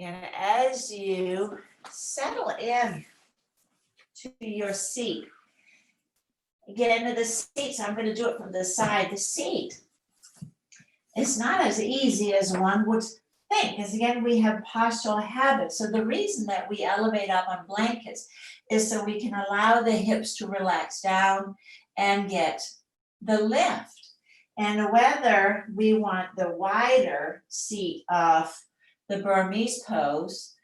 And as you settle in to your seat, get into the seat. So I'm going to do it from the side. The seat is not as easy as one would think, because again, we have postural habits. So the reason that we elevate up on blankets is so we can allow the hips to relax down and get the lift. And whether we want the wider seat of the Burmese pose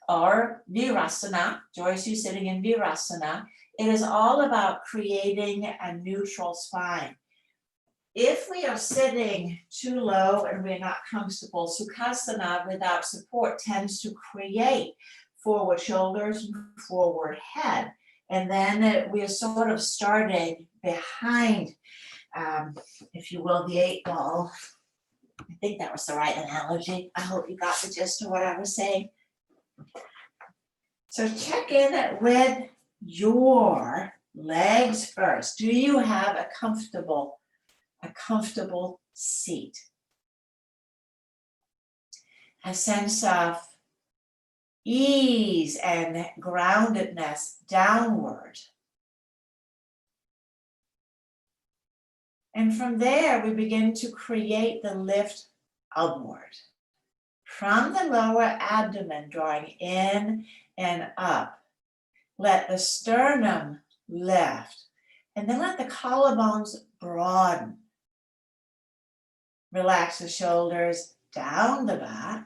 or Virasana, Joyce, you sitting in Virasana, it is all about creating a neutral spine. If we are sitting too low and we're not comfortable, Sukhasana without support tends to create forward shoulders, forward head. And then we are sort of starting behind, if you will, the 8 ball. I think that was the right analogy. I hope you got the gist of what I was saying. So check in with your legs first. Do you have a comfortable seat? A sense of ease and groundedness downward. And from there, we begin to create the lift upward. From the lower abdomen, drawing in and up. Let the sternum lift. And then let the collarbones broaden. Relax the shoulders down the back.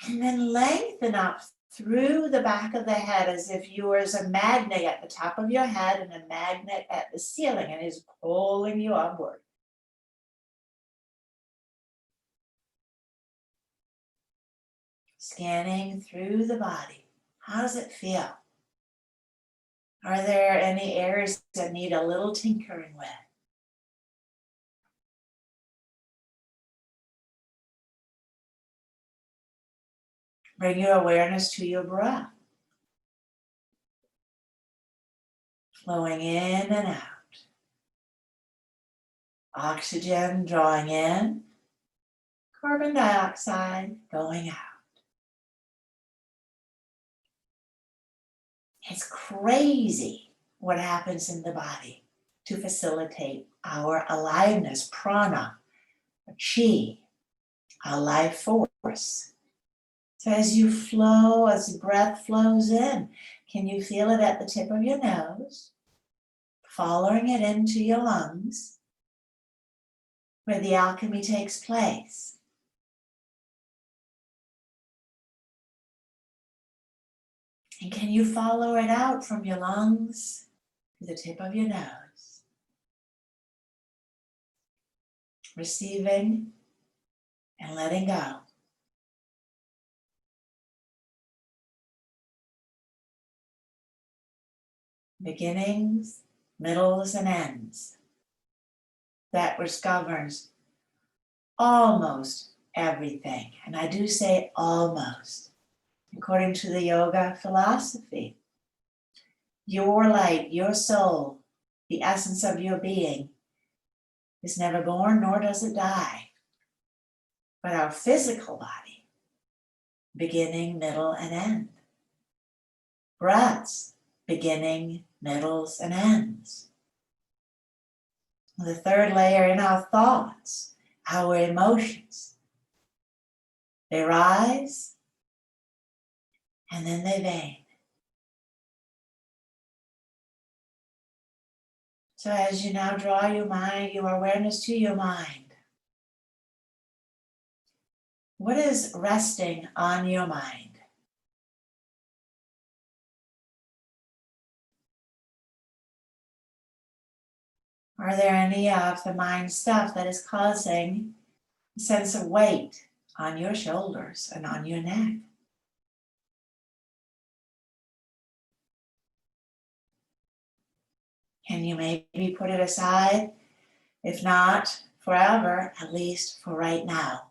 And then lengthen up through the back of the head as if you were a magnet at the top of your head and a magnet at the ceiling, and is pulling you upward. Scanning through the body. How does it feel? Are there any areas that need a little tinkering with? Bring your awareness to your breath. Flowing in and out. Oxygen drawing in. Carbon dioxide going out. It's crazy what happens in the body to facilitate our aliveness, prana, chi, our life force. So as you flow, as the breath flows in, can you feel it at the tip of your nose, following it into your lungs, where the alchemy takes place? And can you follow it out from your lungs to the tip of your nose? Receiving and letting go. Beginnings, middles, and ends. That which governs almost everything. And I do say almost. According to the yoga philosophy, your light, your soul, the essence of your being, is never born, nor does it die. But our physical body, beginning, middle, and end. Breaths, beginning, middles, and ends. The third layer in our thoughts, our emotions. They rise, and then they wane. So as you now draw your mind, your awareness to your mind, what is resting on your mind? Are there any of the mind stuff that is causing a sense of weight on your shoulders and on your neck? Can you maybe put it aside? If not forever, at least for right now.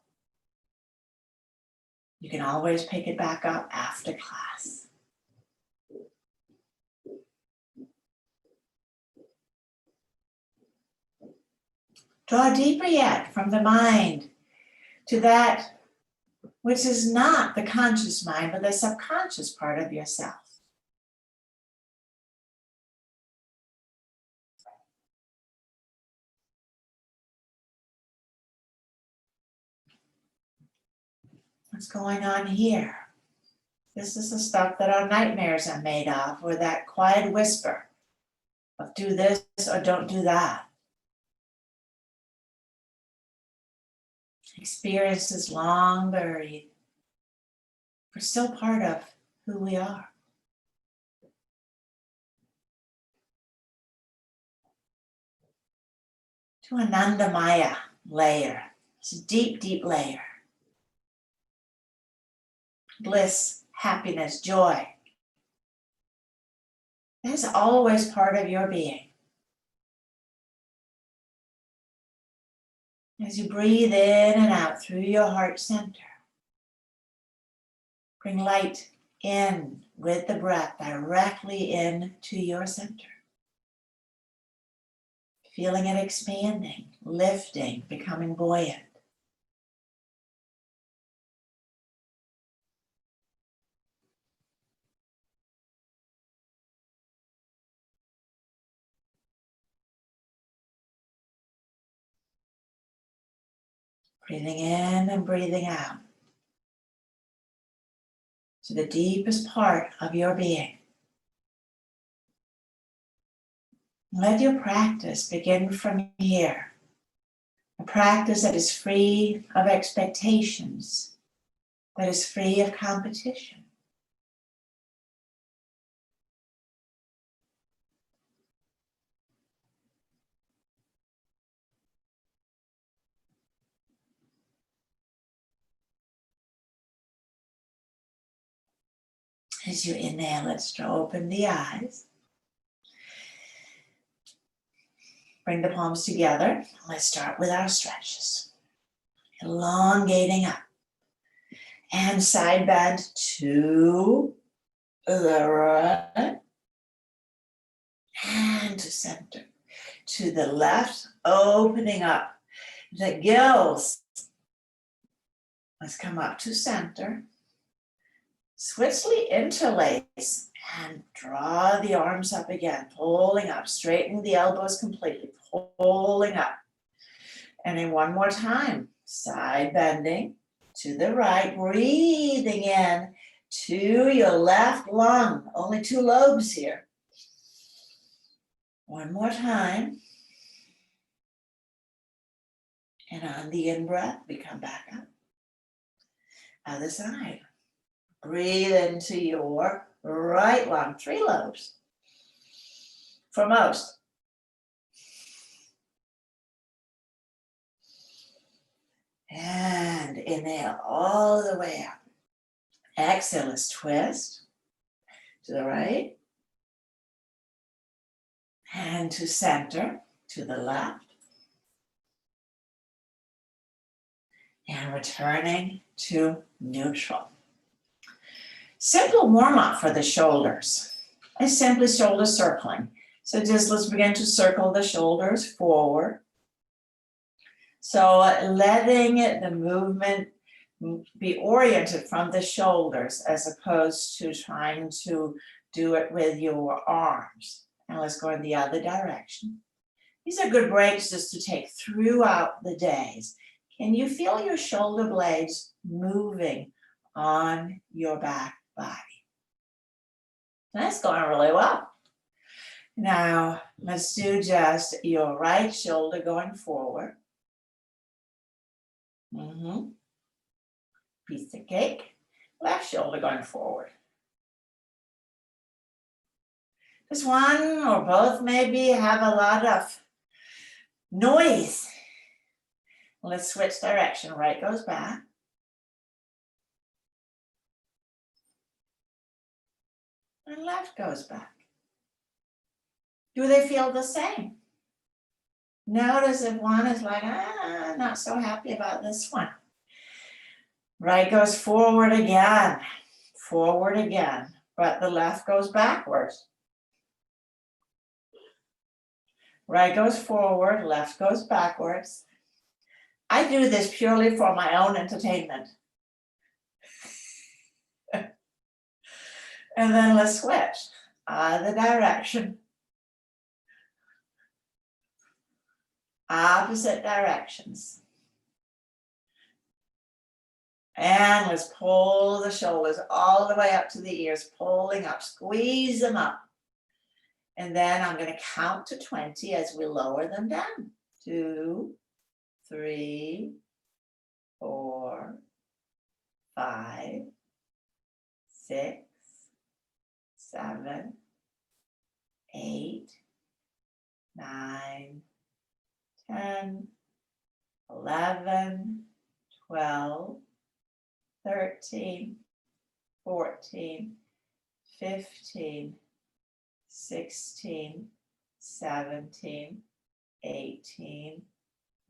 You can always pick it back up after class. Draw deeper yet from the mind to that which is not the conscious mind, but the subconscious part of yourself. What's going on here? This is the stuff that our nightmares are made of, or that quiet whisper of do this or don't do that. Experiences long buried, but still part of who we are. To Anandamaya layer. It's a deep, deep layer. Bliss, happiness, joy. That is always part of your being. As you breathe in and out through your heart center, bring light in with the breath directly into your center. Feeling it expanding, lifting, becoming buoyant. Breathing in and breathing out to the deepest part of your being. Let your practice begin from here. A practice that is free of expectations, that is free of competition. As you inhale, let's open the eyes. Bring the palms together. Let's start with our stretches. Elongating up. And side bend to the right. And to center. To the left, opening up the gills. Let's come up to center. Swiftly interlace and draw the arms up again, pulling up, straightening the elbows completely, pulling up. And then one more time, side bending to the right, breathing in to your left lung, only 2 lobes here. One more time. And on the in-breath, we come back up. Other side. Breathe into your right lung, 3 lobes for most. And inhale all the way up. Exhale, let's twist to the right. And to center, to the left. And returning to neutral. Simple warm-up for the shoulders. It's simply shoulder circling. So just let's begin to circle the shoulders forward. So letting the movement be oriented from the shoulders as opposed to trying to do it with your arms. Now let's go in the other direction. These are good breaks just to take throughout the days. Can you feel your shoulder blades moving on your back body? That's going really well. Now, let's do just your right shoulder going forward. Piece of cake. Left shoulder going forward. Just one or both maybe have a lot of noise. Let's switch direction. Right goes back. And left goes back. Do they feel the same? Notice if one is like, not so happy about this one. Right goes forward again, but the left goes backwards. Right goes forward, left goes backwards. I do this purely for my own entertainment. And then let's switch. Other direction. Opposite directions. And let's pull the shoulders all the way up to the ears, pulling up, squeeze them up. And then I'm going to count to 20 as we lower them down. 2, 3, 4, 5, 6, 7, 8, 9, 10, 11, 12, 13, 14, 15, 16, 17, 18,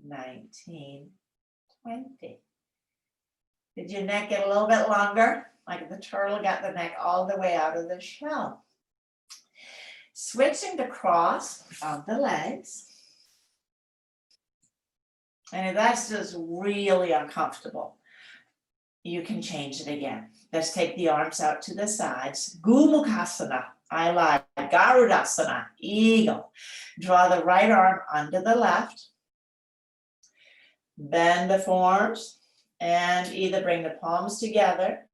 19, 20. Did your neck get a little bit longer? Like the turtle got the neck all the way out of the shell. Switching the cross of the legs. And if that's just really uncomfortable, you can change it again. Let's take the arms out to the sides. Gomukhasana, I like. Garudasana, eagle. Draw the right arm under the left. Bend the forearms and either bring the palms together,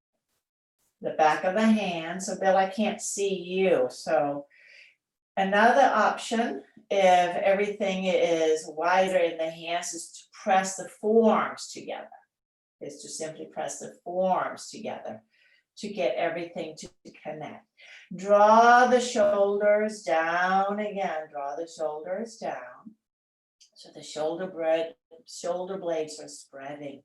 the back of the hand. So Bill, I can't see you. So another option, if everything is wider in the hands, is to press the forearms together. Is to simply press the forearms together to get everything to connect. Draw the shoulders down again. Draw the shoulders down. So the shoulder blades are spreading.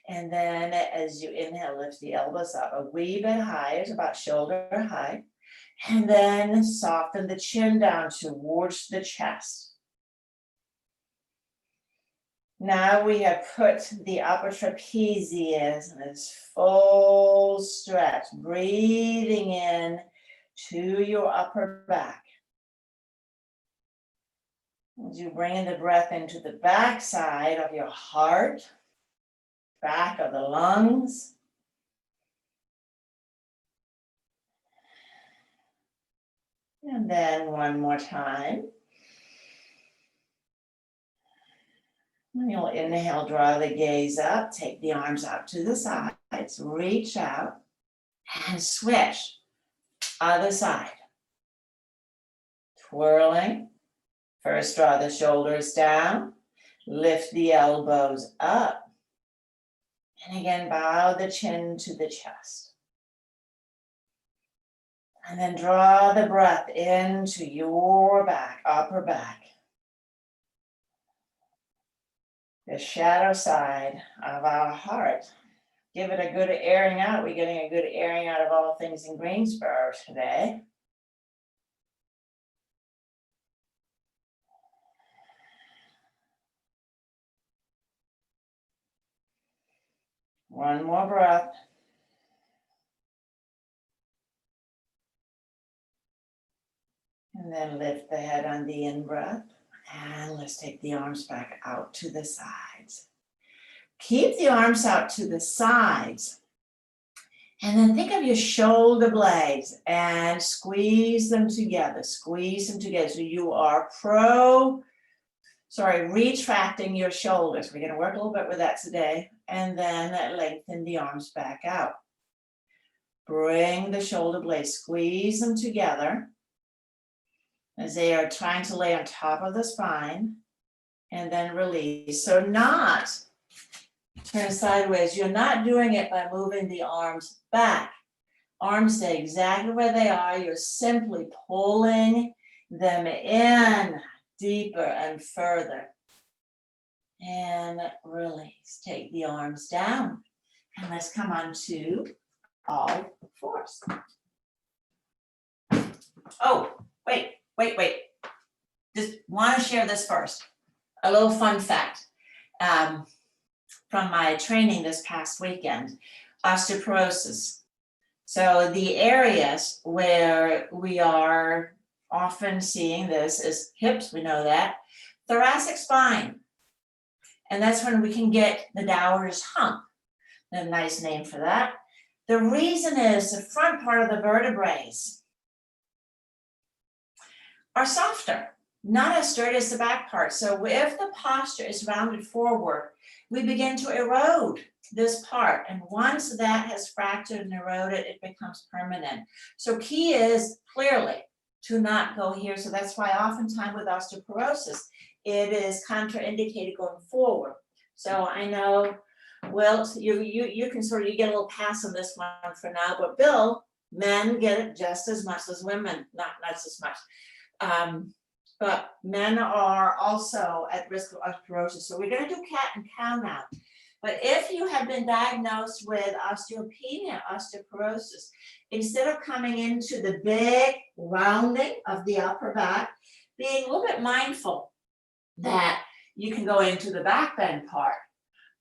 And then as you inhale, lift the elbows up a wee bit higher, it's about shoulder height. And then soften the chin down towards the chest. Now we have put the upper trapezius in this full stretch, breathing in to your upper back. As you bring in the breath into the back side of your heart, back of the lungs. And then one more time. And you'll inhale, draw the gaze up, take the arms out to the sides, reach out, and switch. Other side. Twirling. First, draw the shoulders down, lift the elbows up, and again, bow the chin to the chest. And then draw the breath into your back, upper back. The shadow side of our heart. Give it a good airing out. We're getting a good airing out of all things in Greensboro today. One more breath. And then lift the head on the in-breath. And let's take the arms back out to the sides. Keep the arms out to the sides. And then think of your shoulder blades and squeeze them together. Squeeze them together. So you are retracting your shoulders. We're going to work a little bit with that today. And then lengthen the arms back out. Bring the shoulder blades, squeeze them together as they are trying to lay on top of the spine, and then release. So not turn sideways. You're not doing it by moving the arms back. Arms stay exactly where they are. You're simply pulling them in deeper and further. And release. Take the arms down. And let's come on to all fours. Oh, wait. Just want to share this first. A little fun fact from my training this past weekend. Osteoporosis. So the areas where we are often seeing this is hips, we know that. Thoracic spine. And that's when we can get the Dower's hump. A nice name for that. The reason is the front part of the vertebrae are softer, not as sturdy as the back part. So if the posture is rounded forward, we begin to erode this part. And once that has fractured and eroded, it becomes permanent. So key is clearly to not go here. So that's why oftentimes with osteoporosis, it is contraindicated going forward. So I know, Will, you can sort of, you get a little pass on this one for now, but Bill, men get it just as much as women, not as much. But men are also at risk of osteoporosis. So we're going to do cat and cow now. But if you have been diagnosed with osteopenia, osteoporosis, instead of coming into the big rounding of the upper back, being a little bit mindful that you can go into the back bend part,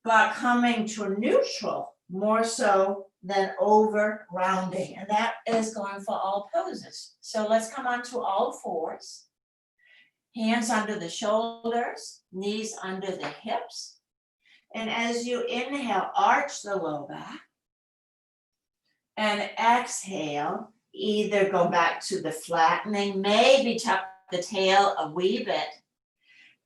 but coming to a neutral more so than over rounding. And that is going for all poses. So let's come on to all fours. Hands under the shoulders, knees under the hips. And as you inhale, arch the low back. And exhale, either go back to the flattening, maybe tuck the tail a wee bit,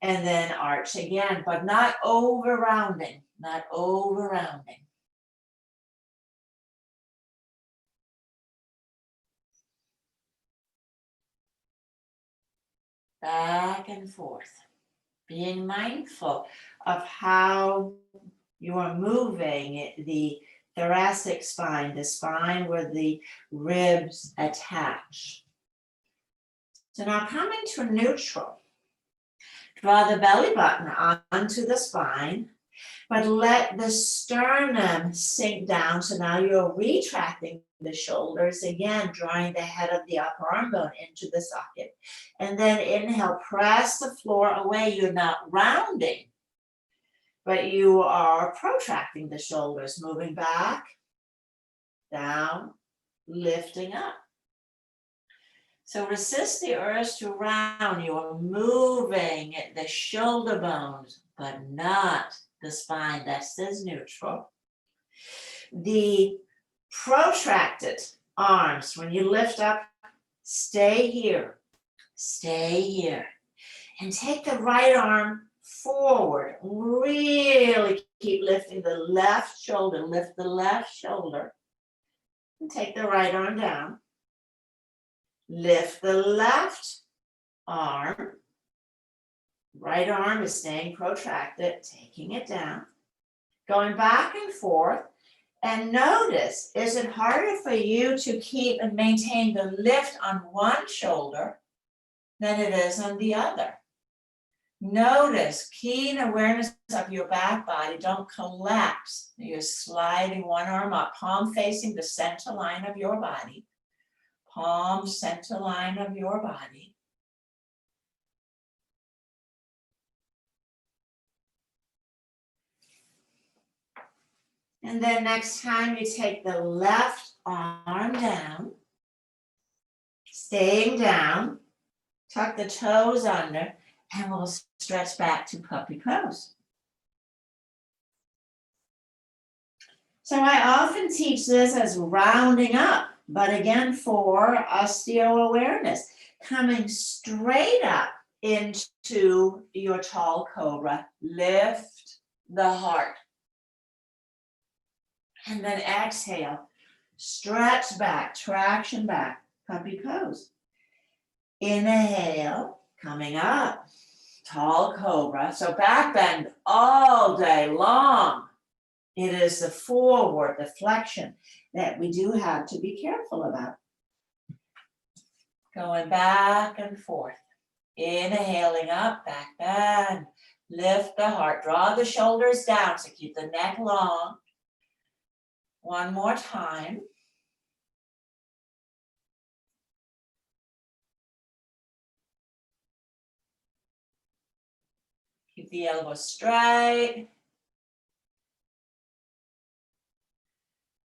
and then arch again, but not over rounding, not over rounding. Back and forth, being mindful of how you are moving the thoracic spine, the spine where the ribs attach. So now coming to neutral, draw the belly button onto the spine, but let the sternum sink down. So now you're retracting the shoulders, again, drawing the head of the upper arm bone into the socket. And then inhale, press the floor away. You're not rounding, but you are protracting the shoulders, moving back, down, lifting up. So resist the urge to round. You are moving the shoulder bones, but not the spine. That says neutral. The protracted arms, when you lift up, stay here, and take the right arm forward. Really keep lifting the left shoulder, lift the left shoulder, and take the right arm down. Lift the left arm. Right arm is staying protracted, taking it down, going back and forth. And notice, is it harder for you to keep and maintain the lift on one shoulder than it is on the other? Notice keen awareness of your back body. Don't collapse. You're sliding one arm up, palm facing the center line of your body. Palm center line of your body. And then next time you take the left arm down, staying down, tuck the toes under, and we'll stretch back to puppy pose. So I often teach this as rounding up, but again for osteo awareness, coming straight up into your tall cobra, lift the heart. And then exhale, stretch back, traction back, puppy pose. Inhale, coming up, tall cobra. So back bend all day long. It is the forward, the flexion that we do have to be careful about. Going back and forth. Inhaling up, back bend. Lift the heart, draw the shoulders down, so keep the neck long. One more time. Keep the elbows straight.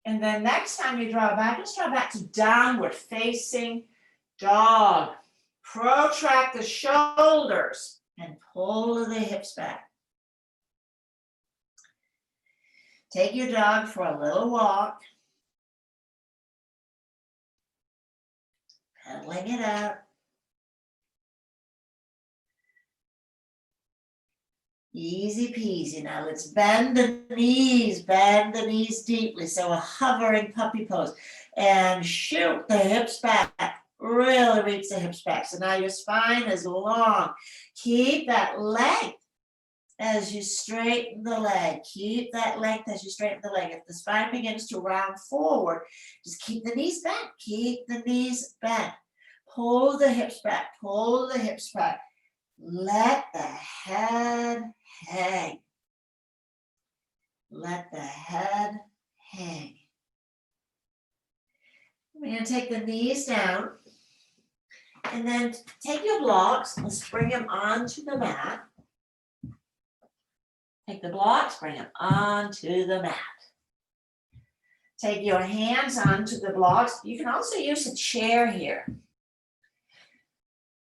And then next time you draw back, just draw back to downward facing dog. Protract the shoulders and pull the hips back. Take your dog for a little walk. Pedaling it out. Easy peasy. Now let's bend the knees deeply. So a hovering puppy pose. And shoot the hips back. Really reach the hips back. So now your spine is long. Keep that length as you straighten the leg. Keep that length as you straighten the leg. If the spine begins to round forward, just keep the knees back. Keep the knees bent. Pull the hips back. Pull the hips back. Let the head hang. Let the head hang. We're going to take the knees down and then take your blocks. Let's bring them onto the mat. Take the blocks, bring them onto the mat. Take your hands onto the blocks. You can also use a chair here.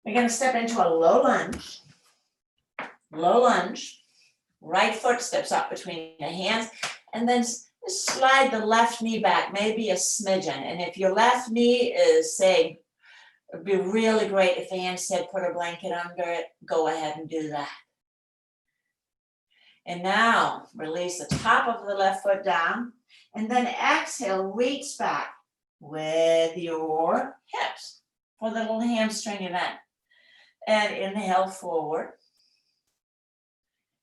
We're going to step into a low lunge. Low lunge. Right foot steps up between the hands, and then slide the left knee back, maybe a smidgen. And if your left knee is, say, it'd be really great if Anne said put a blanket under it, go ahead and do that. And now release the top of the left foot down, and then exhale, reach back with your hips for the little hamstring event. And inhale forward.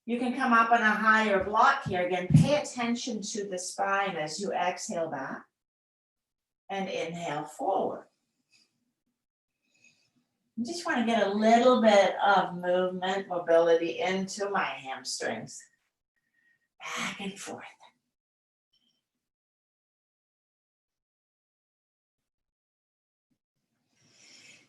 You can come up on a higher block here. Again, pay attention to the spine as you exhale back and inhale forward. I just want to get a little bit of movement, mobility into my hamstrings. Back and forth.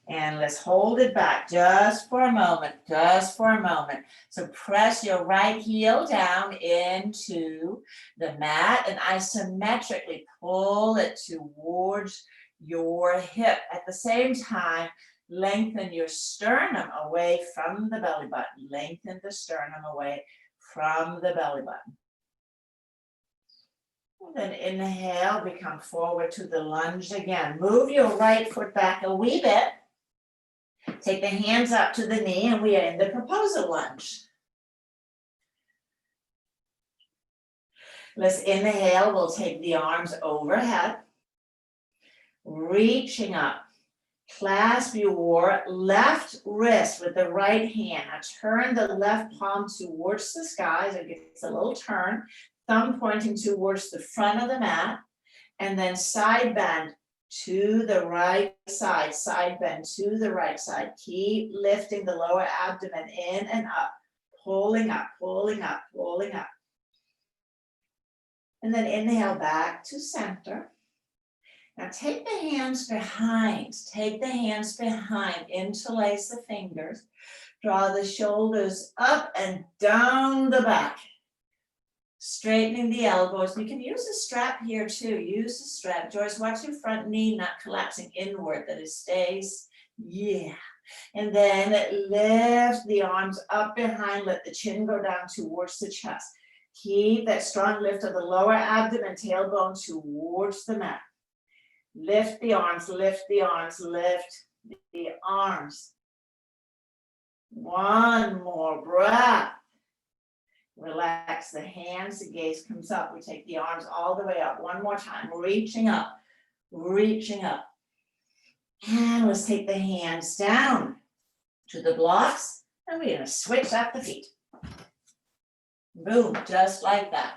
And let's hold it back just for a moment, just for a moment. So press your right heel down into the mat and isometrically pull it towards your hip. At the same time, lengthen your sternum away from the belly button. Lengthen the sternum away from the belly button. And then inhale, we come forward to the lunge again. Move your right foot back a wee bit. Take the hands up to the knee, and we are in the proposal lunge. Let's inhale. We'll take the arms overhead, reaching up. Clasp your left wrist with the right hand. Now turn the left palm towards the sky. So it gets a little turn. Thumb pointing towards the front of the mat. And then side bend to the right side bend to the right side. Keep lifting the lower abdomen in and up, pulling up, pulling up, pulling up. And then inhale back to center. Now take the hands behind, interlace the fingers, draw the shoulders up and down the back. Straightening the elbows. We can use a strap here too. Use the strap. Joyce, watch your front knee not collapsing inward, that it stays. Yeah. And then lift the arms up behind. Let the chin go down towards the chest. Keep that strong lift of the lower abdomen, tailbone towards the mat. Lift the arms, lift the arms, lift the arms. One more breath. Relax the hands, the gaze comes up. We take the arms all the way up. One more time, reaching up, reaching up. And let's take the hands down to the blocks, and we're gonna switch up the feet. Boom, just like that.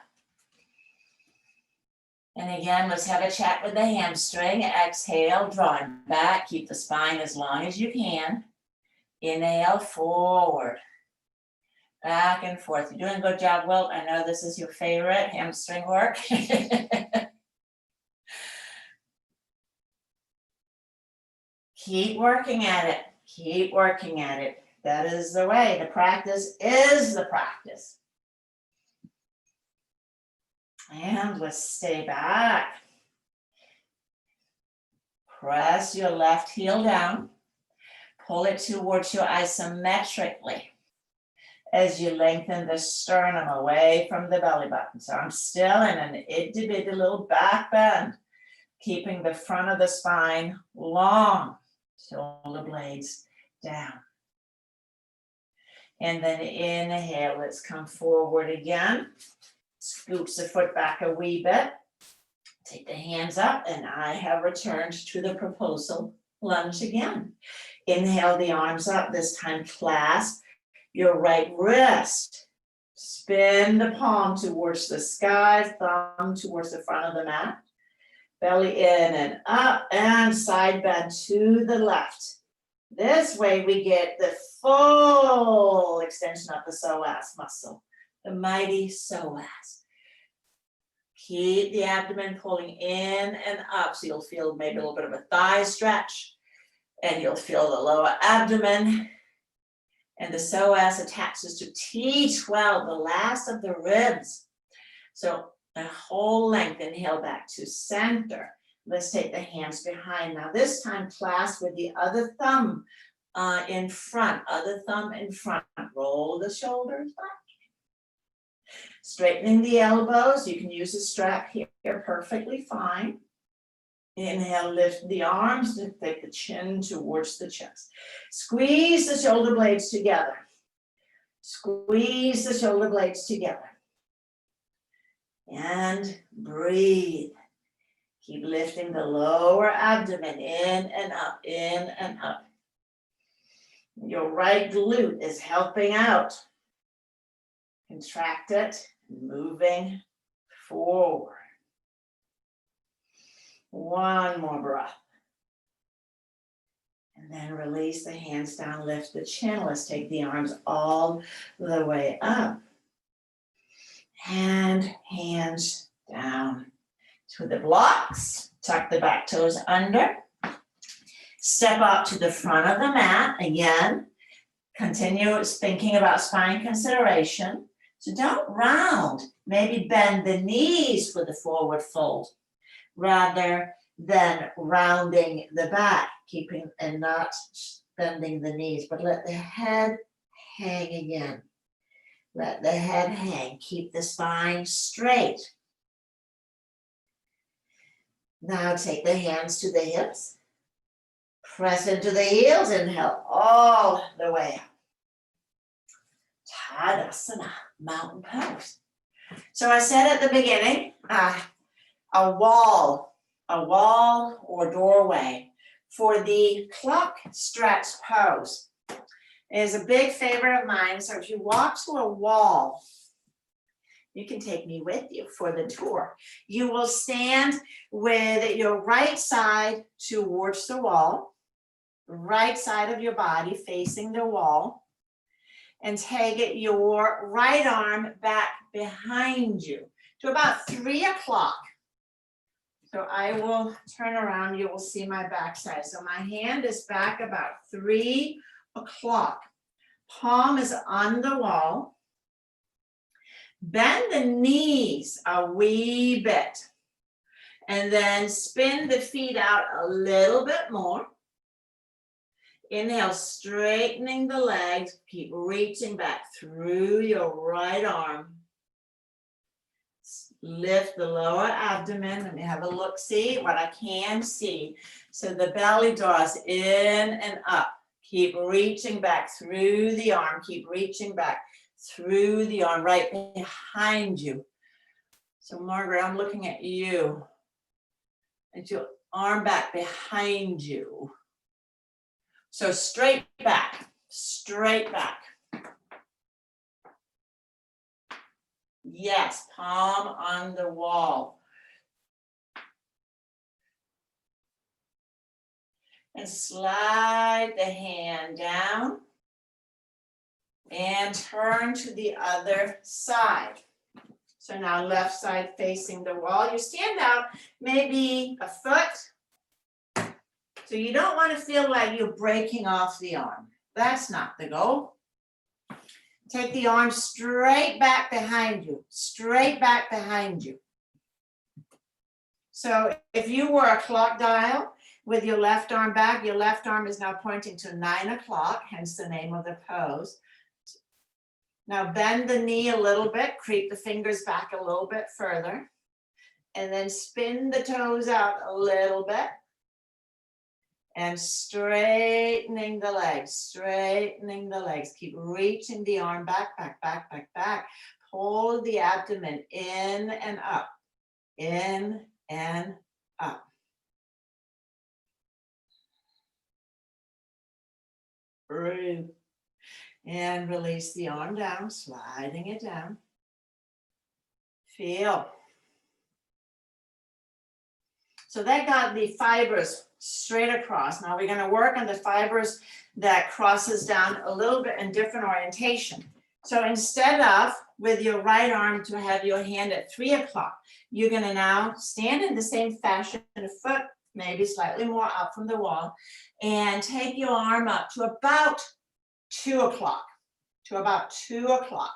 And again, let's have a chat with the hamstring. Exhale, drawing back, keep the spine as long as you can. Inhale, forward. Back and forth. You're doing a good job, Wilt. I know this is your favorite hamstring work. Keep working at it. Keep working at it. That is the way. The practice is the practice. And let's stay back. Press your left heel down. Pull it towards you isometrically as you lengthen the sternum away from the belly button. So I'm still in an itty-bitty little back bend, keeping the front of the spine long. Shoulder blades down. And then inhale, let's come forward again. Scooch the foot back a wee bit. Take the hands up, and I have returned to the proposal lunge again. Inhale the arms up, this time clasp your right wrist. Spin the palm towards the sky, thumb towards the front of the mat. Belly in and up, and side bend to the left. This way we get the full extension of the psoas muscle, the mighty psoas. Keep the abdomen pulling in and up, so you'll feel maybe a little bit of a thigh stretch, and you'll feel the lower abdomen, and the psoas attaches to T12, the last of the ribs. So a whole length, inhale back to center. Let's take the hands behind. Now this time clasp with the other thumb in front, other thumb in front. Roll the shoulders back. Straightening the elbows. You can use a strap here perfectly fine. Inhale, lift the arms, take the chin towards the chest. Squeeze the shoulder blades together. Squeeze the shoulder blades together. And breathe. Keep lifting the lower abdomen in and up, in and up. Your right glute is helping out. Contract it, moving forward. One more breath. And then release the hands down, lift the chin. Let's take the arms all the way up. And hands down to the blocks. Tuck the back toes under. Step up to the front of the mat. Again, continue thinking about spine consideration. So don't round. Maybe bend the knees for the forward fold rather than rounding the back, keeping and not bending the knees, but let the head hang again. Let the head hang. Keep the spine straight. Now take the hands to the hips. Press into the heels. Inhale all the way up. Tadasana, mountain pose. So I said at the beginning, a wall or doorway for the clock stretch pose is a big favorite of mine. So if you walk to a wall, you can take me with you for the tour. You will stand with your right side towards the wall, right side of your body facing the wall, and take your right arm back behind you to about 3 o'clock. So I will turn around, you will see my backside. So my hand is back about 3 o'clock. Palm is on the wall. Bend the knees a wee bit. And then spin the feet out a little bit more. Inhale, straightening the legs. Keep reaching back through your right arm. Lift the lower abdomen. Let me have a look, see what I can see. So the belly draws in and up. Keep reaching back through the arm. Keep reaching back through the arm, right behind you. So Margaret, I'm looking at you. And your arm back behind you. So straight back, straight back. Yes, palm on the wall. And slide the hand down and turn to the other side. So now left side facing the wall. You stand out maybe a foot. So you don't want to feel like you're breaking off the arm. That's not the goal. Take the arm straight back behind you, straight back behind you. So if you were a clock dial with your left arm back, your left arm is now pointing to 9 o'clock, hence the name of the pose. Now bend the knee a little bit, creep the fingers back a little bit further, and then spin the toes out a little bit. And straightening the legs, straightening the legs. Keep reaching the arm back, back, back, back, back. Pull the abdomen in and up, in and up. Breathe. And release the arm down, sliding it down. Feel. So that got the fibers straight across. Now we're going to work on the fibers that crosses down a little bit in different orientation. So instead of with your right arm to have your hand at 3 o'clock, you're going to now stand in the same fashion, a foot maybe slightly more up from the wall, and take your arm up to about 2 o'clock, to about 2 o'clock.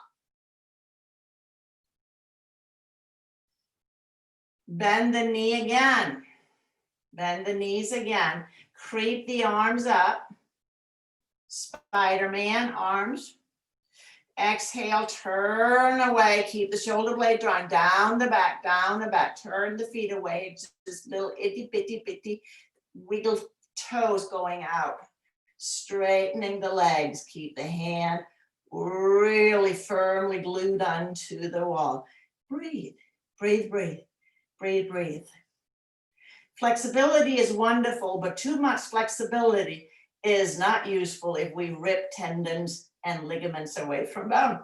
Bend the knee again. Bend the knees again. Creep the arms up. Spider-Man arms. Exhale, turn away. Keep the shoulder blade drawn down the back, down the back. Turn the feet away. Just little itty bitty bitty wiggle toes going out. Straightening the legs. Keep the hand really firmly glued onto the wall. Breathe, breathe, breathe. Breathe, breathe. Flexibility is wonderful, but too much flexibility is not useful if we rip tendons and ligaments away from them.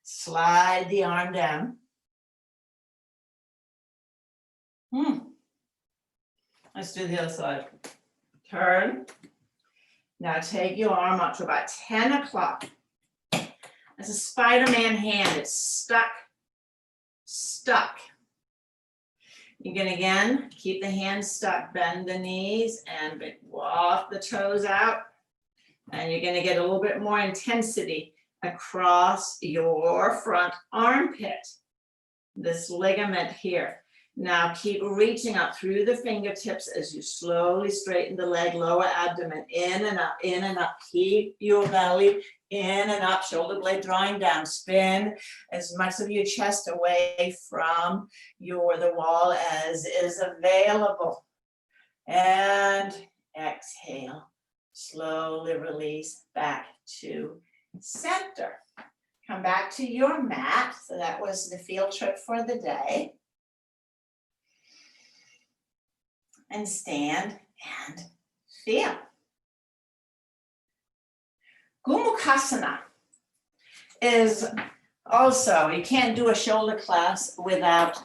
Slide the arm down. Let's do the other side. Turn. Now take your arm up to about 10 o'clock. That's a Spider-Man hand. It's stuck, stuck. You can again keep the hands stuck, bend the knees and walk the toes out. And you're going to get a little bit more intensity across your front armpit, this ligament here. Now keep reaching up through the fingertips as you slowly straighten the leg, lower abdomen, in and up, in and up. Keep your belly in and up, shoulder blade drawing down. Spin as much of your chest away from the wall as is available. And exhale, slowly release back to center. Come back to your mat. So that was the field trip for the day. And stand and feel. Gomukhasana is also, you can't do a shoulder class without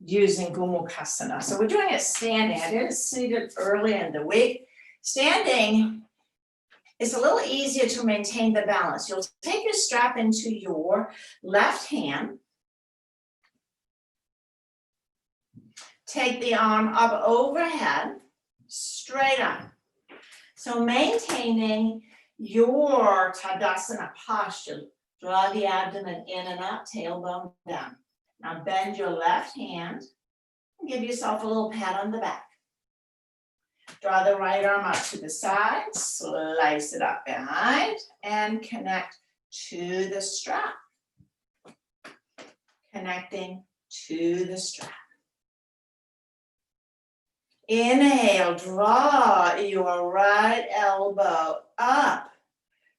using Gomukhasana. So we're doing it standing. I did it seated early in the week. Standing is a little easier to maintain the balance. You'll take your strap into your left hand. Take the arm up overhead, straight up. So maintaining your Tadasana posture, draw the abdomen in and up, tailbone down. Now bend your left hand and give yourself a little pat on the back. Draw the right arm up to the side, slice it up behind, and connect to the strap. Connecting to the strap. Inhale, draw your right elbow up,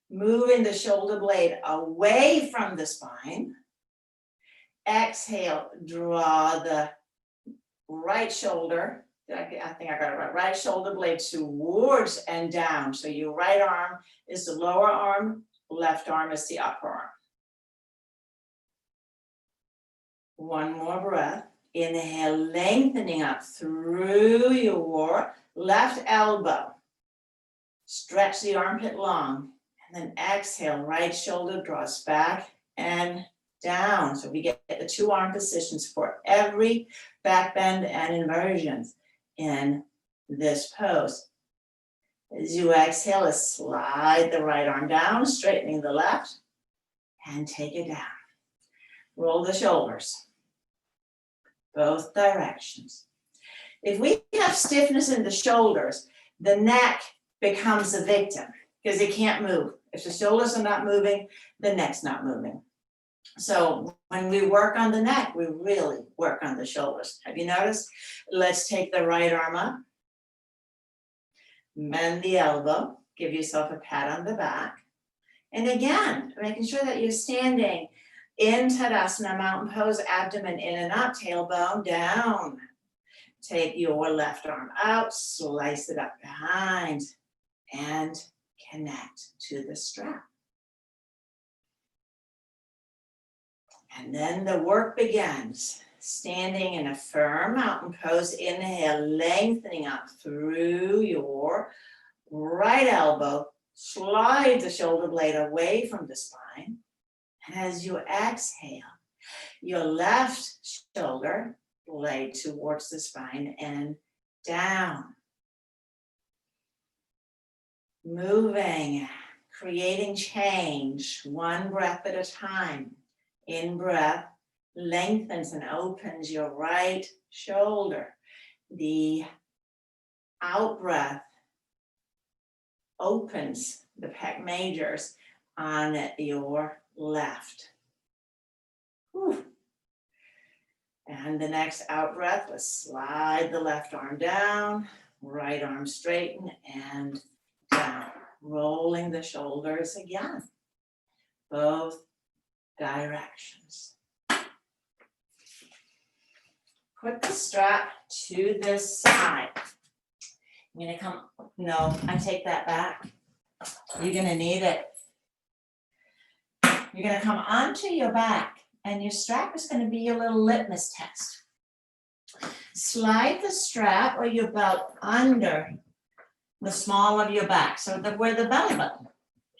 moving the shoulder blade away from the spine. Exhale, draw the right shoulder, I think I got it right, right shoulder blade towards and down. So your right arm is the lower arm, left arm is the upper arm. One more breath. Inhale, lengthening up through your left elbow. Stretch the armpit long. And then exhale, right shoulder draws back and down. So we get the two arm positions for every back bend and inversions in this pose. As you exhale, slide the right arm down, straightening the left, and take it down. Roll the shoulders. Both directions. If we have stiffness in the shoulders, the neck becomes a victim because it can't move. If the shoulders are not moving, the neck's not moving. So when we work on the neck, we really work on the shoulders. Have you noticed? Let's take the right arm up. Bend the elbow, give yourself a pat on the back. And again, making sure that you're standing in Tadasana, mountain pose, abdomen in and up, tailbone down. Take your left arm out, slice it up behind, and connect to the strap. And then the work begins. Standing in a firm mountain pose, inhale, lengthening up through your right elbow, slide the shoulder blade away from the spine. And as you exhale, your left shoulder blade towards the spine and down. Moving, creating change, one breath at a time. In breath, lengthens and opens your right shoulder. The out breath opens the pec majors on your left. Whew. And the next out breath, let's slide the left arm down, right arm straighten and down, rolling the shoulders again, both directions. Put the strap to this side. I'm gonna come, no, I take that back. You're gonna need it. You're gonna come onto your back and your strap is gonna be your little litmus test. Slide the strap or your belt under the small of your back, so where the belly button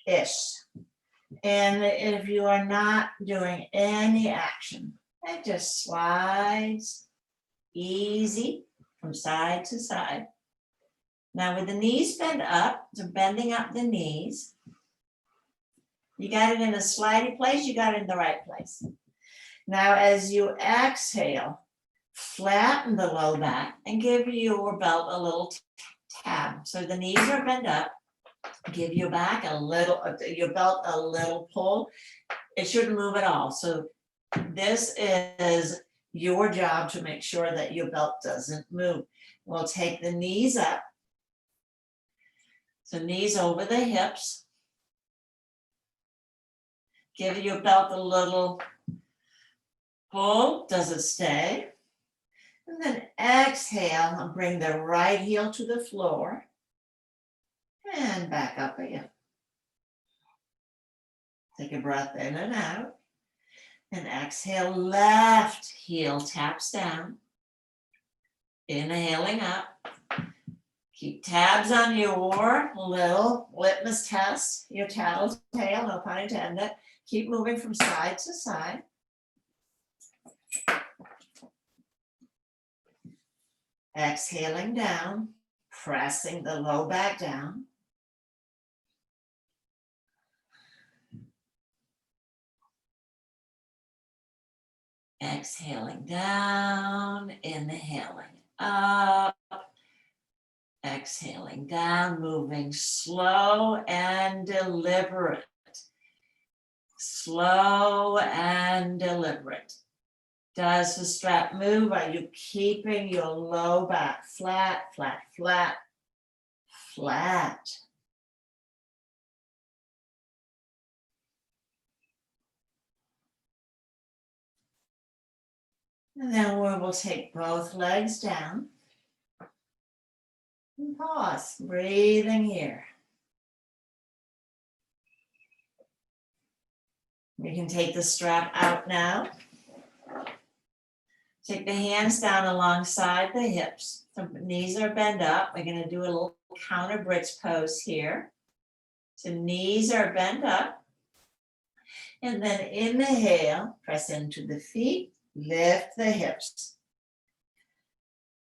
is. And if you are not doing any action, it just slides easy from side to side. Now with the knees bent up, so bending up the knees, you got it in a slidey place, you got it in the right place. Now as you exhale, flatten the low back and give your belt a little tab. So the knees are bent up, give your back a little, your belt a little pull. It shouldn't move at all. So this is your job to make sure that your belt doesn't move. We'll take the knees up. So knees over the hips. Give your belt a little pull. Does it stay? And then exhale and bring the right heel to the floor. And back up again. Take a breath in and out. And exhale, left heel taps down. Inhaling up. Keep tabs on your little litmus test, your tattletale, no pun intended. Keep moving from side to side. Exhaling down, pressing the low back down. Exhaling down, inhaling up. Exhaling down, moving slow and deliberate. Slow and deliberate. Does the strap move? Are you keeping your low back flat, flat, flat, flat? And then we will take both legs down. And pause, breathing here. We can take the strap out now. Take the hands down alongside the hips. The knees are bent up. We're going to do a little counter bridge pose here. So knees are bent up. And then inhale, press into the feet, lift the hips.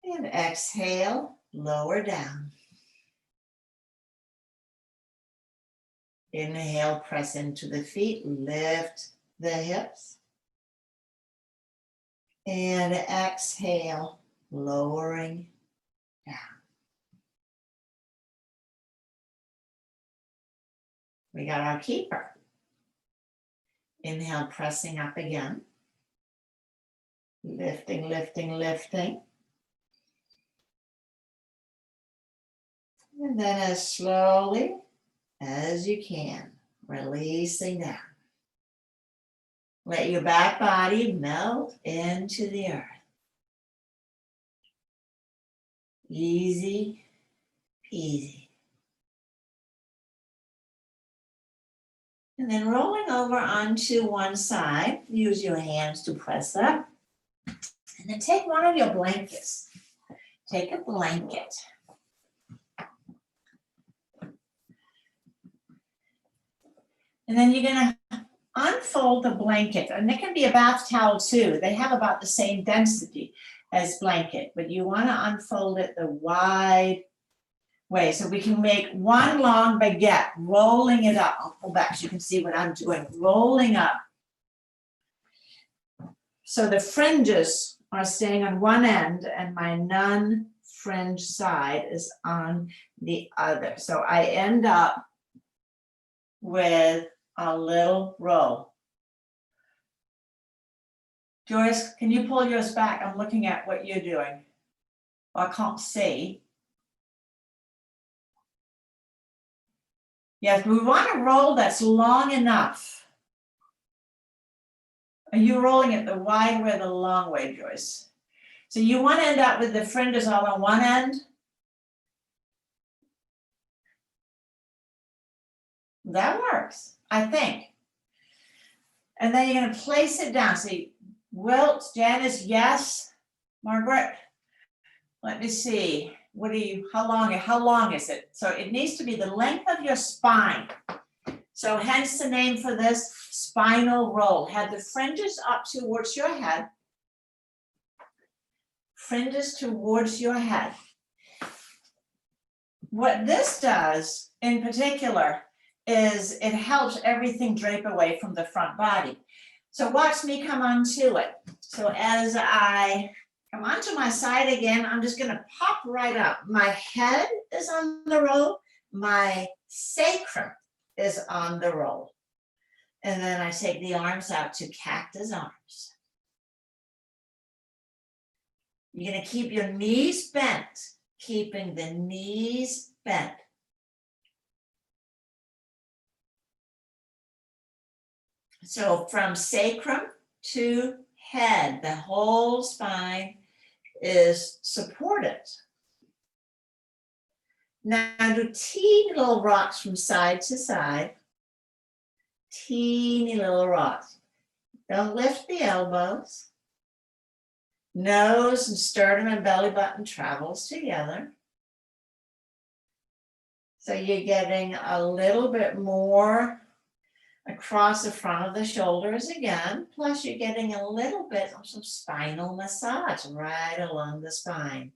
And exhale, lower down. Inhale, press into the feet, lift the hips. And exhale, lowering down. We got our keeper. Inhale, pressing up again. Lifting, lifting, lifting. And then as slowly as you can, releasing down. Let your back body melt into the earth. Easy peasy. And then rolling over onto one side, use your hands to press up. And then take one of your blankets. Take a blanket. And then you're gonna unfold the blanket, and it can be a bath towel too. They have about the same density as blanket, but you wanna unfold it the wide way. So we can make one long baguette, rolling it up. I'll pull back so you can see what I'm doing, rolling up. So the fringes are staying on one end and my non-fringe side is on the other. So I end up with a little roll. Joyce, can you pull yours back? I'm looking at what you're doing. Well, I can't see. Yes, we want a roll that's long enough. Are you rolling it the wide way or the long way, Joyce? So you want to end up with the fringes all on one end. That works, I think. And then you're going to place it down. See, Wilt, Janice, yes. Margaret, let me see. What do you, how long is it? So it needs to be the length of your spine. So hence the name for this, spinal roll. Have the fringes up towards your head. Fringes towards your head. What this does in particular is it helps everything drape away from the front body. So watch me come onto it. So as I come onto my side again, I'm just gonna pop right up. My head is on the roll, my sacrum is on the roll. And then I take the arms out to cactus arms. You're gonna keep your knees bent, keeping the knees bent. So from sacrum to head, the whole spine is supported. Now do teeny little rocks from side to side. Teeny little rocks. Don't lift the elbows. Nose and sternum and belly button travels together. So you're getting a little bit more across the front of the shoulders again, plus you're getting a little bit of some spinal massage right along the spine.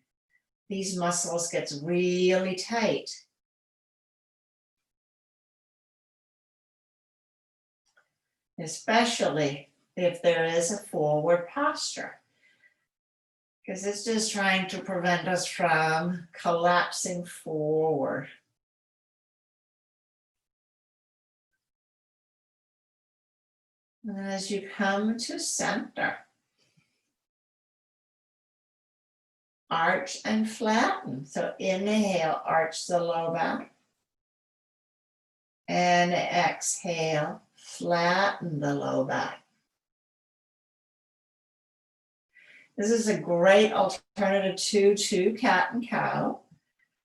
These muscles get really tight. Especially if there is a forward posture, because it's just trying to prevent us from collapsing forward. And as you come to center, arch and flatten. So inhale, arch the low back. And exhale, flatten the low back. This is a great alternative to cat and cow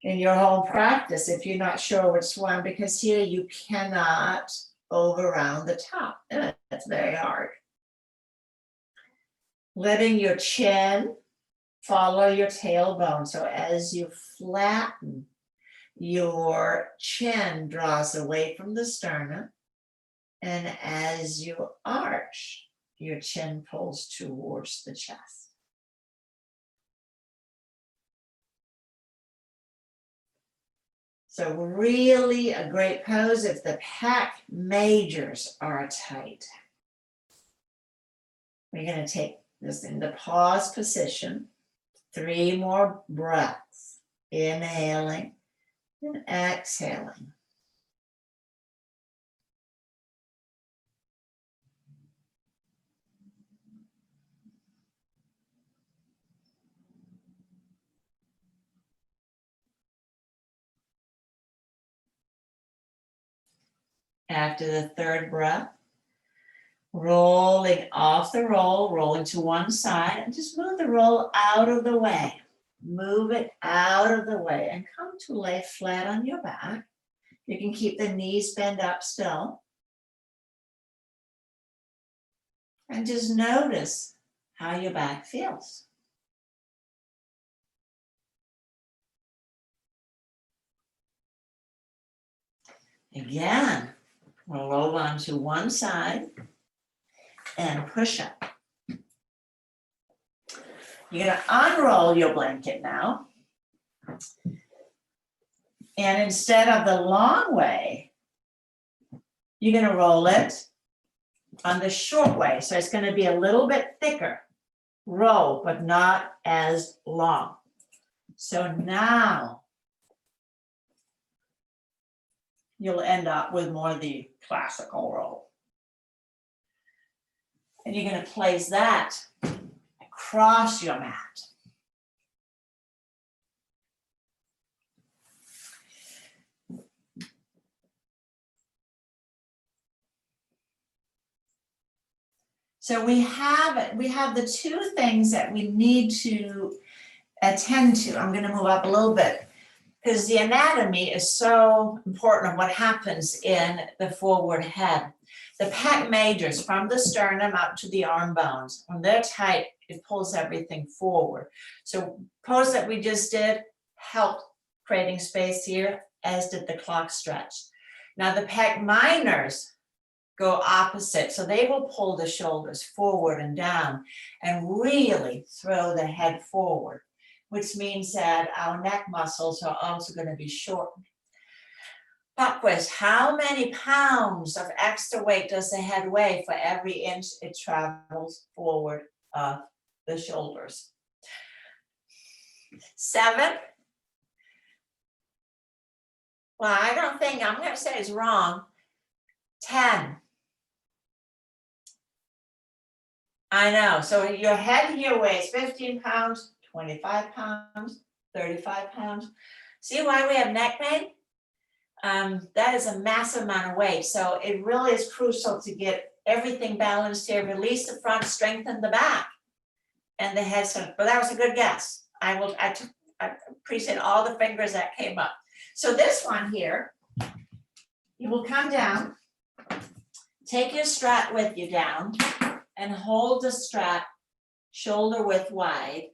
in your home practice if you're not sure which one, because here you cannot over round the top. That's very hard. Letting your chin follow your tailbone. So as you flatten, your chin draws away from the sternum. And as you arch, your chin pulls towards the chest. So really a great pose if the pec majors are tight. We're going to take this in the pause position. 3 more breaths. Inhaling and exhaling. After the third breath, rolling off the roll, rolling to one side, and just move the roll out of the way. Move it out of the way and come to lay flat on your back. You can keep the knees bent up still. And just notice how your back feels. Again, we'll roll onto one side and push up. You're going to unroll your blanket now. And instead of the long way, you're going to roll it on the short way. So it's going to be a little bit thicker roll, but not as long. So now you'll end up with more of the classical roll. And you're going to place that across your mat. So we have the two things that we need to attend to. I'm going to move up a little bit because the anatomy is so important of what happens in the forward head. The pec majors from the sternum up to the arm bones, when they're tight, it pulls everything forward. So pose that we just did helped creating space here, as did the clock stretch. Now the pec minors go opposite, so they will pull the shoulders forward and down and really throw the head forward, which means that our neck muscles are also going to be shortened. Pop quiz, how many pounds of extra weight does the head weigh for every inch it travels forward of the shoulders? 7? Well, I don't think, I'm going to say it's wrong. 10. I know, so your head here weighs 15 pounds, 25 pounds, 35 pounds. See why we have neck pain? That is a massive amount of weight. So it really is crucial to get everything balanced here, release the front, strengthen the back, and the head. But that was a good guess. I appreciate all the fingers that came up. So this one here, you will come down, take your strap with you down, and hold the strap shoulder width wide,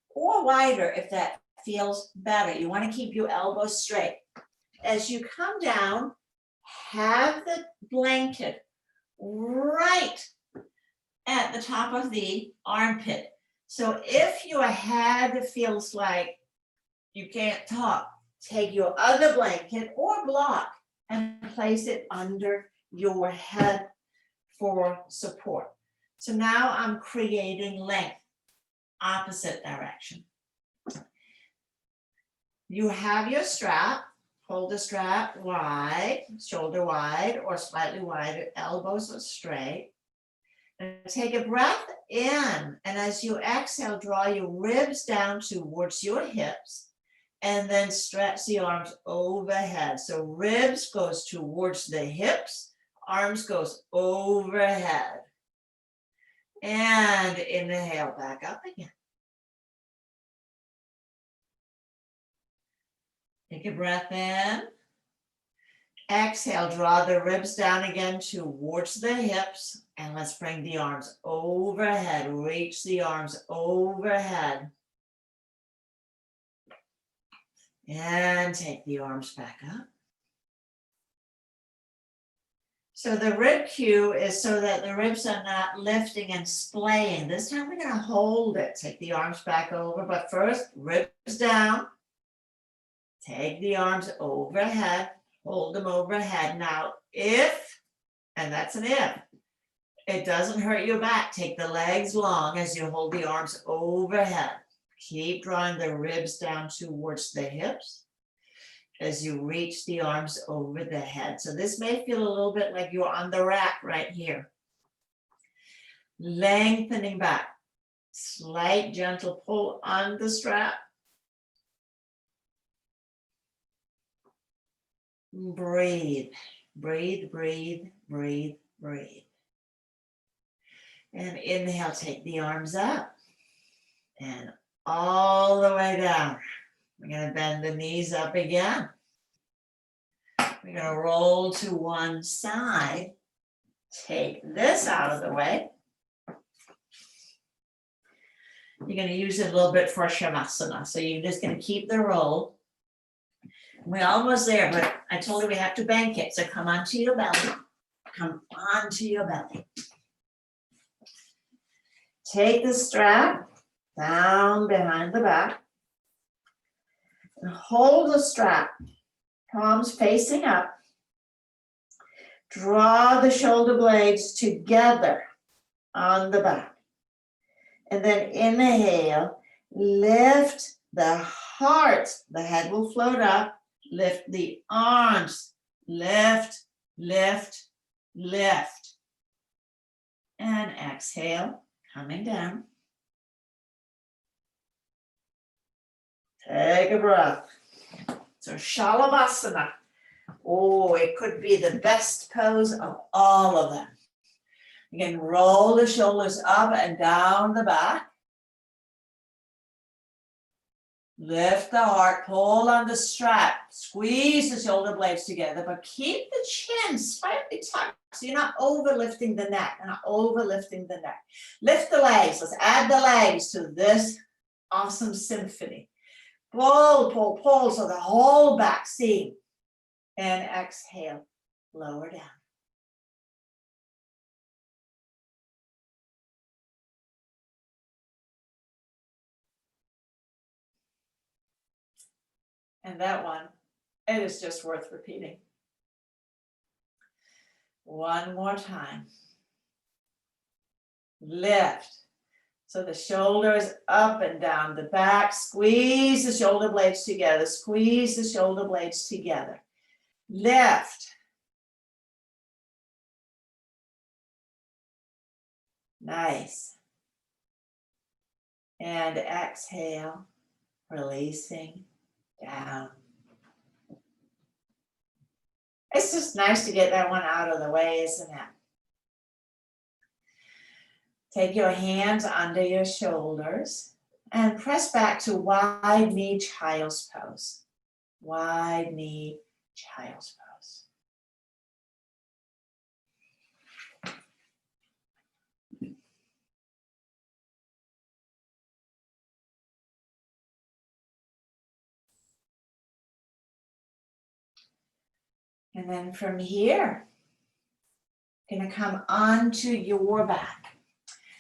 or wider if that feels better. You want to keep your elbows straight. As you come down, have the blanket right at the top of the armpit. So if your head feels like you can't talk, take your other blanket or block and place it under your head for support. So now I'm creating length, opposite direction. You have your strap. Hold the strap wide, shoulder wide or slightly wider, elbows are straight. And take a breath in, and as you exhale, draw your ribs down towards your hips, and then stretch the arms overhead. So ribs goes towards the hips, arms goes overhead. And inhale, back up again. Take a breath in. Exhale, draw the ribs down again towards the hips. And let's bring the arms overhead. Reach the arms overhead. And take the arms back up. So the rib cue is so that the ribs are not lifting and splaying. This time we're going to hold it. Take the arms back over. But first, ribs down. Take the arms overhead, hold them overhead. Now, if, and that's an if, it doesn't hurt your back, take the legs long as you hold the arms overhead. Keep drawing the ribs down towards the hips as you reach the arms over the head. So this may feel a little bit like you're on the rack right here. Lengthening back, slight gentle pull on the strap. Breathe. Breathe, breathe, breathe, breathe. And inhale, take the arms up and all the way down. We're going to bend the knees up again. We're going to roll to one side. Take this out of the way. You're going to use it a little bit for Shavasana. So you're just going to keep the roll. We're almost there, but I told you we have to bank it. So come onto your belly. Come onto your belly. Take the strap down behind the back. And hold the strap. Palms facing up. Draw the shoulder blades together on the back. And then inhale, lift the heart. The head will float up. Lift the arms. Lift, lift, lift. And exhale, coming down. Take a breath. So Shalabhasana. Oh, it could be the best pose of all of them. You can roll the shoulders up and down the back. Lift the heart, pull on the strap, squeeze the shoulder blades together, but keep the chin slightly tucked so you're not overlifting the neck, Lift the legs. Let's add the legs to this awesome symphony. Pull, pull, pull, so the whole back seam. And exhale, lower down. And that one, it is just worth repeating. One more time. Lift. So the shoulders up and down the back. Squeeze the shoulder blades together. Squeeze the shoulder blades together. Lift. Nice. And exhale, releasing down. It's just nice to get that one out of the way, isn't it? Take your hands under your shoulders and press back to wide knee child's pose. Wide knee child's pose. And then from here, you're going to come onto your back.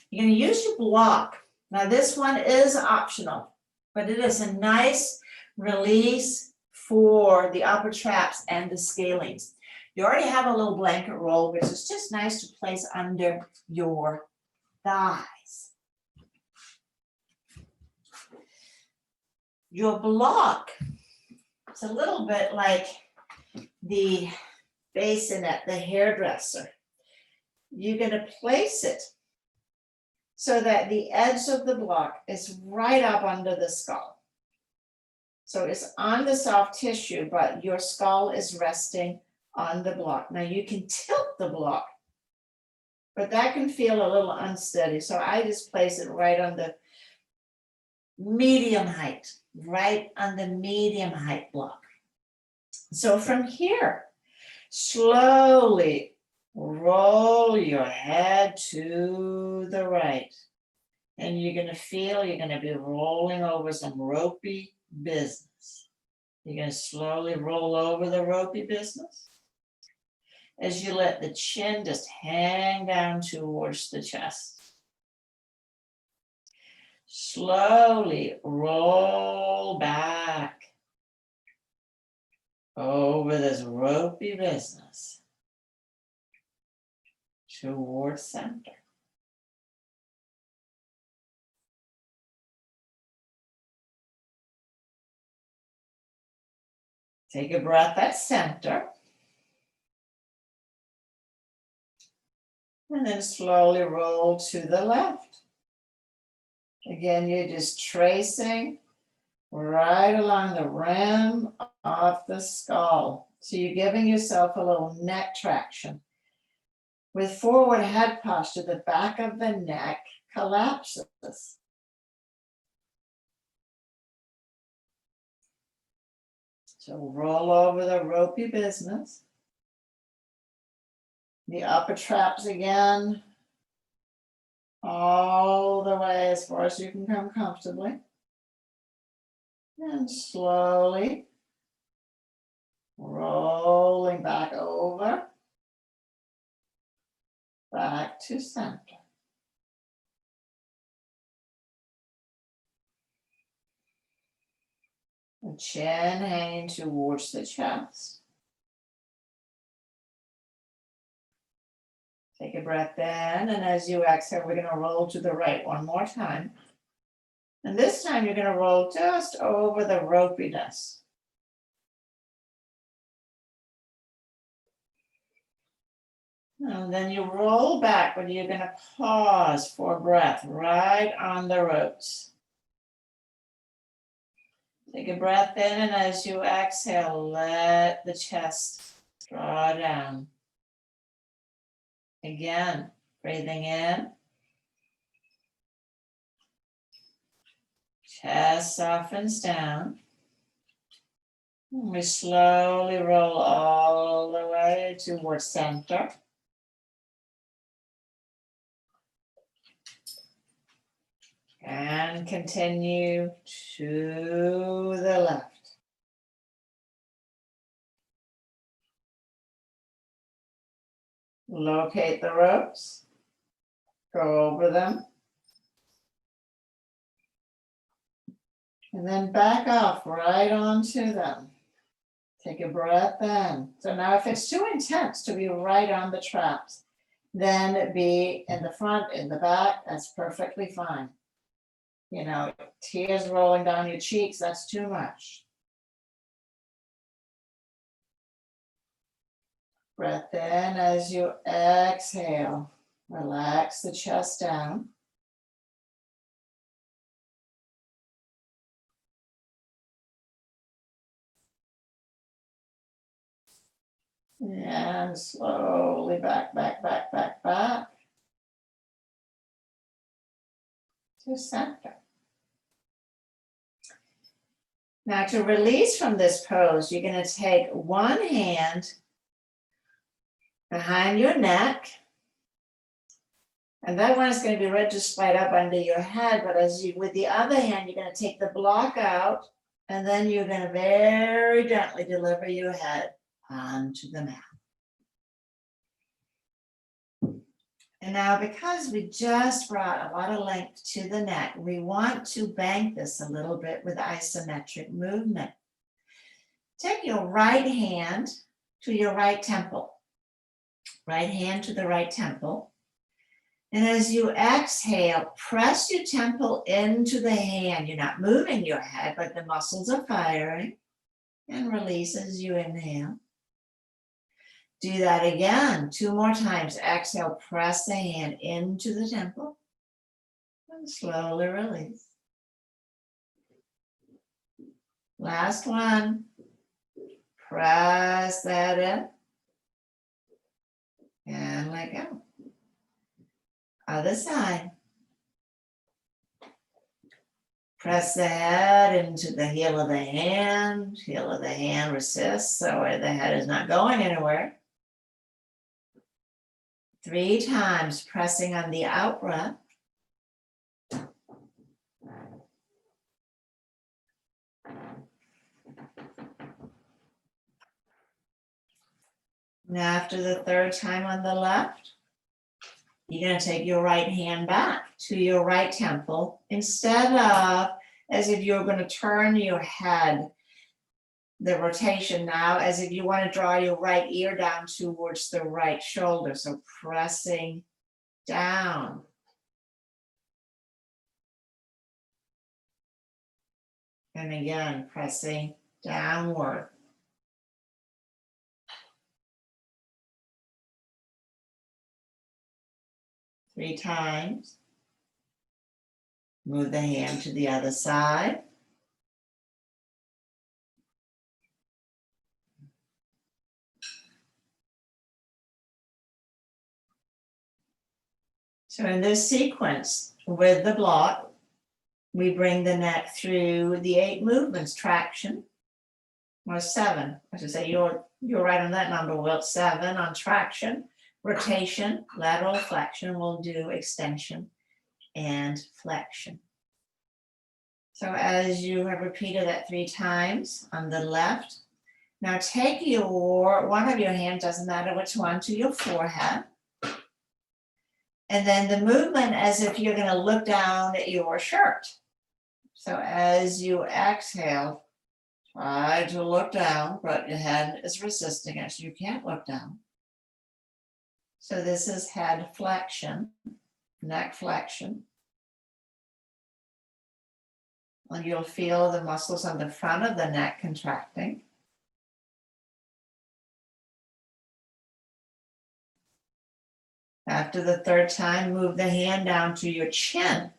You're going to use your block. Now this one is optional, but it is a nice release for the upper traps and the scalenes. You already have a little blanket roll, which is just nice to place under your thighs. Your block, it's a little bit like the basin at the hairdresser. You're going to place it so that the edge of the block is right up under the skull. So it's on the soft tissue, but your skull is resting on the block. Now you can tilt the block, but that can feel a little unsteady. So I just place it right on the medium height, right on the medium height block. So from here, slowly roll your head to the right. And you're going to feel you're going to be rolling over some ropey business. You're going to slowly roll over the ropey business as you let the chin just hang down towards the chest. Slowly roll back over this ropey business towards center. Take a breath at center. And then slowly roll to the left. Again, you're just tracing right along the rim of the skull. So you're giving yourself a little neck traction. With forward head posture, the back of the neck collapses. So roll over the ropey business. The upper traps again, all the way as far as you can come comfortably. And slowly rolling back over, back to center. The chin hanging towards the chest. Take a breath in, and as you exhale, we're going to roll to the right one more time. And this time you're going to roll just over the ropiness. And then you roll back, but you're going to pause for breath right on the ropes. Take a breath in, and as you exhale, let the chest draw down. Again, breathing in. Chest softens down. We slowly roll all the way towards center. And continue to the left. Locate the ropes. Go over them. And then back off right onto them. Take a breath in. So now if it's too intense to be right on the traps, then be in the front, in the back, that's perfectly fine. You know, tears rolling down your cheeks, that's too much. Breath in as you exhale. Relax the chest down. And slowly back, back, back, back, back to center. Now to release from this pose, you're going to take one hand behind your neck. And that one is going to be just right up under your head. But as you, with the other hand, you're going to take the block out. And then you're going to very gently deliver your head onto the mat. And now, because we just brought a lot of length to the neck, we want to bank this a little bit with isometric movement. Take your right hand to your right temple. Right hand to the right temple. And as you exhale, press your temple into the hand. You're not moving your head, but the muscles are firing. And release as you inhale. Do that again, 2 more times. Exhale, press the hand into the temple. And slowly release. Last one. Press that in. And let go. Other side. Press the head into the heel of the hand. Heel of the hand resists, so the head is not going anywhere. 3 times, pressing on the out breath. And after the 3rd time on the left, you're going to take your right hand back to your right temple instead of as if you're going to turn your head, the rotation now, as if you want to draw your right ear down towards the right shoulder. So pressing down. And again, pressing downward. Three times. Move the hand to the other side. So in this sequence with the block, we bring the neck through the 8 movements: traction, or 7. I should say you're right on that number, Will. 7 on traction, rotation, lateral flexion. We'll do extension and flexion. So as you have repeated that 3 times on the left, now take one of your hands, doesn't matter which one, to your forehead. And then the movement as if you're going to look down at your shirt. So as you exhale, try to look down, but your head is resisting it, so you can't look down. So this is head flexion, neck flexion. And you'll feel the muscles on the front of the neck contracting. After the 3rd time, move the hand down to your chin.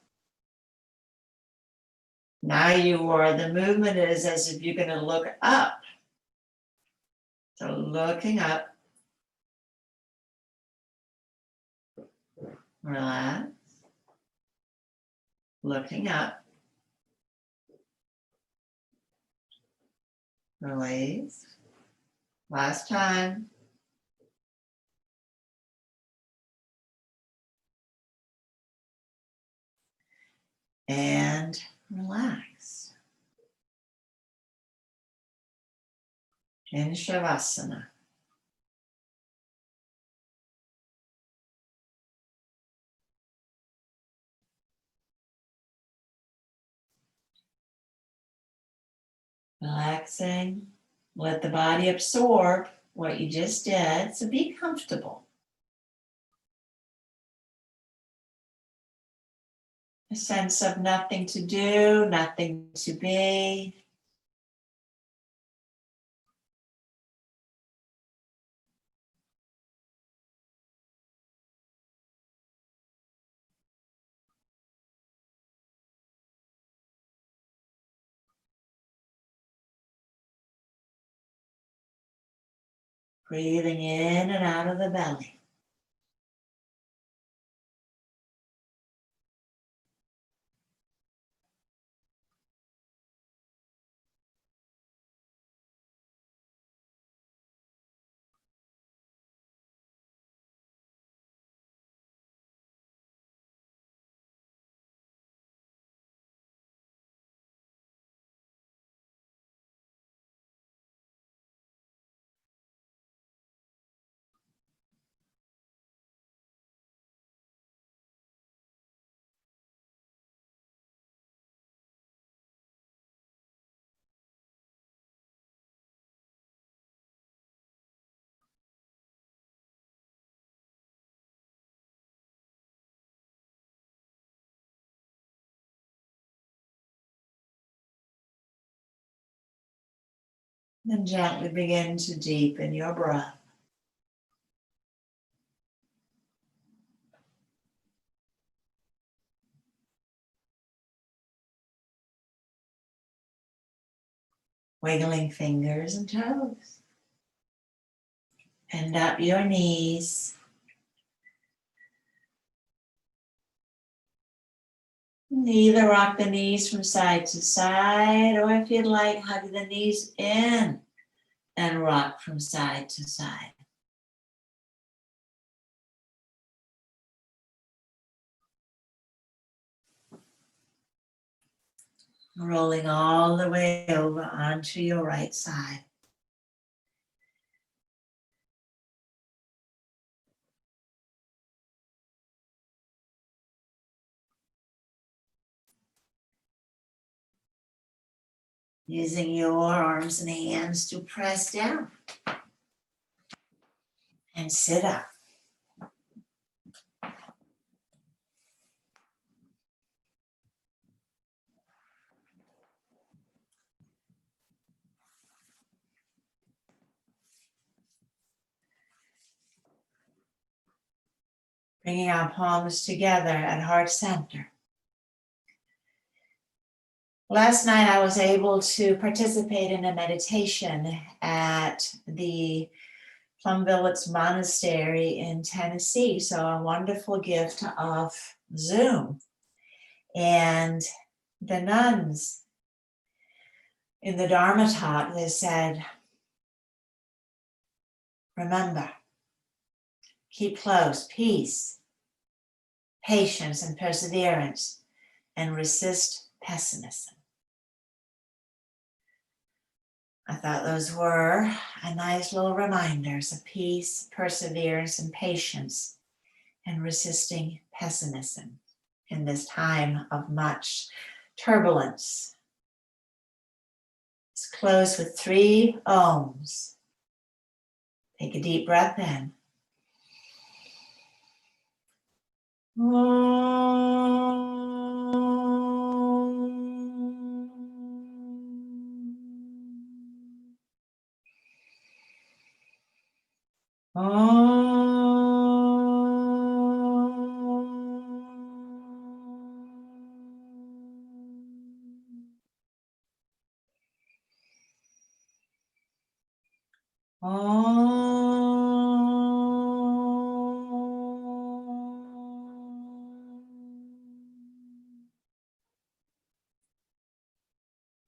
Now the movement is as if you're going to look up. So looking up. Relax. Looking up. Release. Last time. And relax. In Shavasana. Relaxing. Let the body absorb what you just did. So be comfortable. A sense of nothing to do, nothing to be. Breathing in and out of the belly. Then gently begin to deepen your breath. Wiggling fingers and toes. Bend up your knees. Either rock the knees from side to side, or if you'd like, hug the knees in and rock from side to side. Rolling all the way over onto your right side. Using your arms and hands to press down and sit up. Bringing our palms together at heart center. Last night I was able to participate in a meditation at the Plum Village Monastery in Tennessee. So a wonderful gift of Zoom. And the nuns in the Dharma talk, they said, remember, keep close, peace, patience, and perseverance, and resist pessimism. I thought those were a nice little reminders of peace, perseverance, and patience, and resisting pessimism in this time of much turbulence. Let's close with 3 ohms. Take a deep breath in.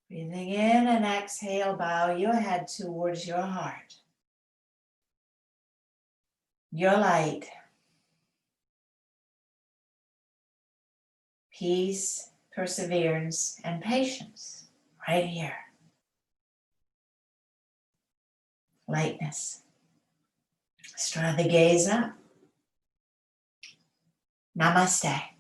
Breathing in and exhale, bow your head towards your heart. Your light, peace, perseverance, and patience right here. Lightness. Straw the gaze up. Namaste.